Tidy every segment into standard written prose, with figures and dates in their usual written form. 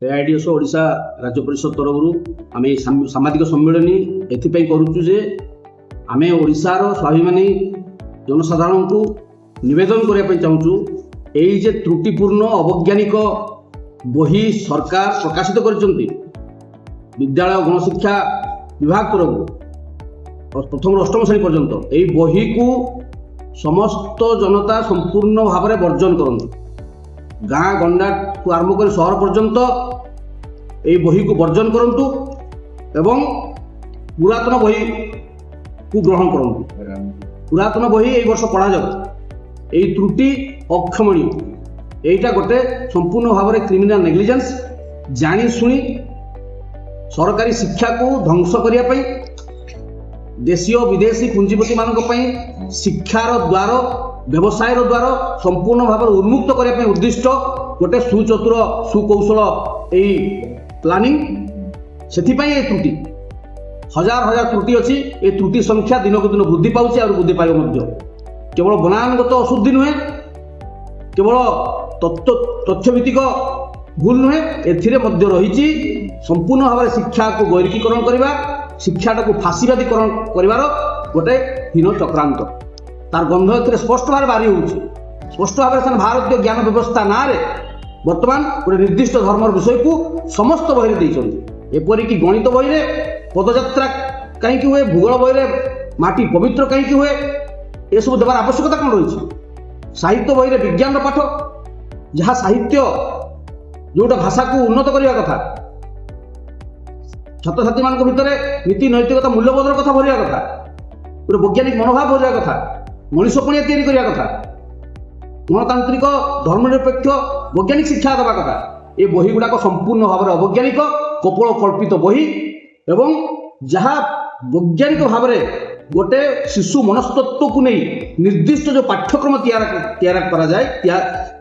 AIDS Odisha राज्य परिषद तरफ आम सामाजिक सम्मेलनी एथपाई करुचु जे आम ओडिशार स्वाभिमानी जनसाधारण को निवेदन करने चाहूँ ये त्रुटिपूर्ण अवैज्ञानिक बही सरकार प्रकाशित कर विद्यालय गणशिक्षा विभाग तरफ प्रथम अष्टम श्रेणी पर्यंत यही बही को समस्त जनता संपूर्ण भाव में वर्जन करते गाँ गंडा को आरंभ कर सहर पर्यंत यही बही को वर्जन करूँ एवं पुरातन बही को ग्रहण करूँ। पुरातन बही यही वर्ष पढ़ा जाऊ यही त्रुटि अक्षमणीय यहीटा गोटे संपूर्ण भाव में क्रिमिनाल नेग्लिजेंस जानी शुणी सरकारी शिक्षा को ध्वंस करने देशीय विदेशी पुंजीपति मान शिक्षार द्वार व्यवसायर द्वार संपूर्ण भाव में उन्मुक्त करने उद्दिष्ट गोटे सुचतुर सुकौशल यही प्लानिंग से त्रुटि हजार हजार त्रुटि अच्छी ये त्रुटि संख्या दिन को दिन वृद्धि पाँच और वृद्धि पाइब केवल बनानगत अशुद्धि नुहे केवल तथ्यभित्तिक भूल नुहे एथिरे मध्य रही संपूर्ण भाव में शिक्षा को गैरिकीकरण करवा शिक्षाटा को फाशीवादीकरण कर गोटे हीन चक्रांत तार गंध ए स्पष्ट भाव बाहरी हो स्पष्ट भाव में भारतीय ज्ञान व्यवस्था ना बर्तमान गोटे निर्दिष्ट धर्म विषय को समस्त बही देते एपरिक गणित बही में पदयात्रा कहीं हुए भूगोल बही में माटी पवित्र कहीं हुए ये सब देवार आवश्यकता कौन रही साहित्य बही में विज्ञान पाठ जहाँ साहित्य जोटा भाषा को उन्नत करने कथा छात्र छात्री मान भितर नीति नैतिकता मूल्यबोधर कथा भरिया कथा गोटे वैज्ञानिक मनोभाव भरिया कथा मनीष पणिया तैयारी करने कथा गणतांत्रिक धर्मनिरपेक्ष वैज्ञानिक शिक्षा देवा कथा ये बही गुड़ाक संपूर्ण भाव में अवैज्ञानिक कपोल कल्पित बही एवं जहाँ वैज्ञानिक भाव में गोटे शिशु मनस्तत्व को नहीं निर्दिष्ट जो पाठ्यक्रम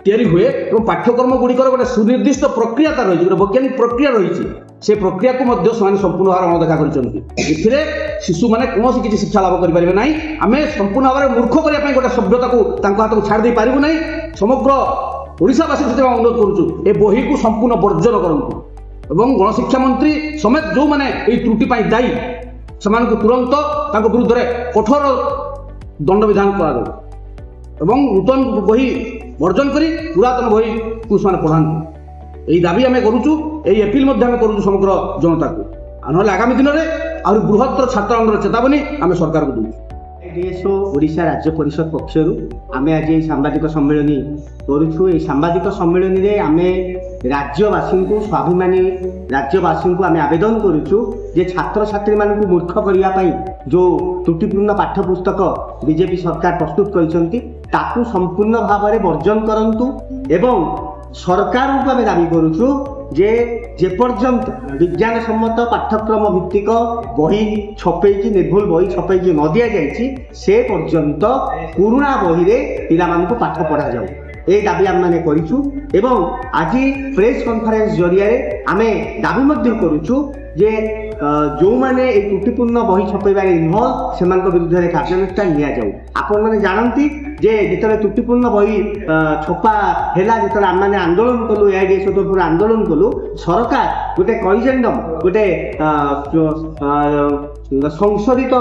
तैयारी हुए और पाठ्यक्रम गुड़िकर गोटे सुनिर्दिष्ट प्रक्रिया रही गोटे वैज्ञानिक प्रक्रिया रही से प्रक्रिया को संपूर्ण भाव में अणदेखा कर शिशु मैंने कौन किसी शिक्षा लाभ करें ना आम संपूर्ण भाव में मूर्ख करने गोटे सभ्यता को हाथ को छाड़ी पारू ना समग्र ओडिशावासी से अनुरोध करुचु ए बही को संपूर्ण वर्जन करूँ एवं गणशिक्षा मंत्री समेत जो मैंने त्रुटि दायी से तुरंत विरुद्ध में कठोर दंड विधान कर नूतन बही वर्जन करी पुरातन बही को पढ़ाती यही दाबी आम करुचु यही एपिल करुचु समग्र जनता को ना आगामी दिन में आ बृहत्तर छात्र आंदोलन चेतावनी आम सरकार को दूँ। एआईडीएस ओडिशा राज्य परिषद पक्षर आम आज सांबादिक सम्मेलनी करुछु ये सांबादिक सम्मेलनी रे आम राज्यवासी को स्वाभिमानी राज्यवासी को आम आवेदन करुछु जे छात्र छात्री मान मूर्ख करने जो त्रुटिपूर्ण पाठ्यपुस्तक बीजेपी सरकार प्रस्तुत कर संपूर्ण भाव में वर्जन करंतु एवं सरकार को आम दाबी करुछु जे पर्यंत विज्ञान सम्मत पाठ्यक्रम भित्तिक बही छपेकी निर्भुल बही छपेकी न दि जाइए से पर्यंत पुराणा बही रे पिला मानकु पाठ पढ़ा जाऊ ये दाबी आम मैंने करूँ एवं आज प्रेस कॉन्फ्रेंस जरिया आमे दाबी मध्य करूँ जे जो मैंने त्रुटिपूर्ण बही छपेबार इनवल्व से विरुद्ध में कार्यानुष्ठान नि जाऊ आपण मैंने जानती जे जिते त्रुटिपूर्ण बही छपा है जो आम मैंने आंदोलन कलु एआईडीएस तरफ आंदोलन कलु सरकार गोटे करिजेंडम गोटे संशोधित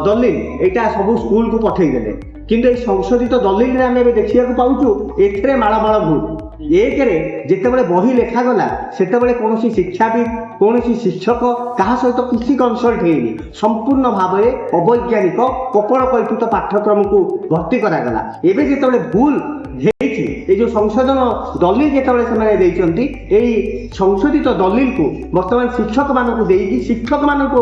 दलिल यहाँ सब स्कूल को पठेदेले किंतु संशोधित दलिल में आम देखा पाऊँ ए माड़माड़ भूल एक जिते बही लेखागला से कौन शिक्षाविद कौन शिक्षक क्या सहित किसी कनसल्ट होनी संपूर्ण भाव में अवैज्ञानिक कपोल कल्पित पाठ्यक्रम को भर्ती करागला एवं जिते भूल ये जो संशोधन दलिल जिते संशोधित दलिल को बर्तमान शिक्षक मानक देकी शिक्षक मानक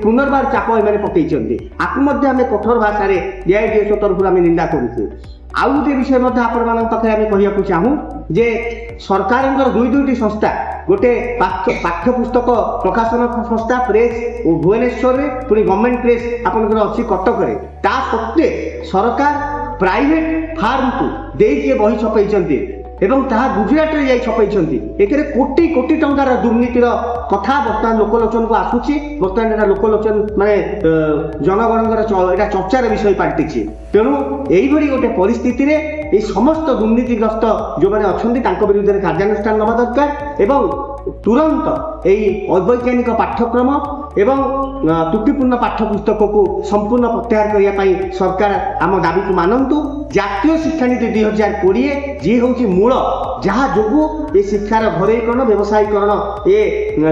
पुनर्बार चाप एम पकई आपको आम कठोर भाषा एआईडीएस तरफ आम निंदा करूँ आउ गोटे विषय आपण कहूँ चाहूँ जे सरकार दुईटी संस्था गोटे पाठ्यपुस्तक प्रकाशन संस्था प्रेस भुवनेश्वर में पुणी गवर्नमेंट प्रेस आपंकर अच्छी कटक ता सत्वे सरकार प्राइवेट फार्म को देके बही छपई एवं ताहा गुजरात में छपई एक कोटी कोटी टंकार दुर्नीतिर कथा बर्तमान लोकलोचन को आसूची बर्तमान लोकलोचन माने जनगणर चर्चार विषय पाल्टी तेणु यही गोटे परिस्थिति रे समस्त दुर्नीतिग्रस्त जो मैंने अच्छा विरुद्ध में कार्यानुष्ठान नवा दरकार एवं ତୁରନ୍ତ ଏହି ଅବୈଜ୍ଞାନିକ ପାଠ୍ୟକ୍ରମ ଏବଂ ତ୍ରୁଟିପୂର୍ଣ୍ଣ ପାଠ୍ୟପୁସ୍ତକକୁ ସମ୍ପୂର୍ଣ୍ଣ ପ୍ରତ୍ୟାହାର କରିବା ପାଇଁ ସରକାର ଆମ ଦାବିକୁ ମାନନ୍ତୁ। ଜାତୀୟ ଶିକ୍ଷାନୀତି 2020 ଯିଏ ହେଉଛି ମୂଳ, ଯାହା ଯୋଗୁଁ ଏ ଶିକ୍ଷାର ଘରୋଇକରଣ ବ୍ୟବସାୟୀକରଣ ଏ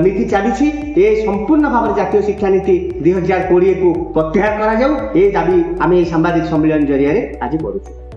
ନୀତି ଚାଲିଛି, ଏ ସମ୍ପୂର୍ଣ୍ଣ ଭାବରେ ଜାତୀୟ ଶିକ୍ଷାନୀତି 2020କୁ ପ୍ରତ୍ୟାହାର କରାଯାଉ, ଏ ଦାବି ଆମେ ଏହି ସାମ୍ବାଦିକ ସମ୍ମିଳନୀ ଜରିଆରେ ଆଜି କରୁଛୁ।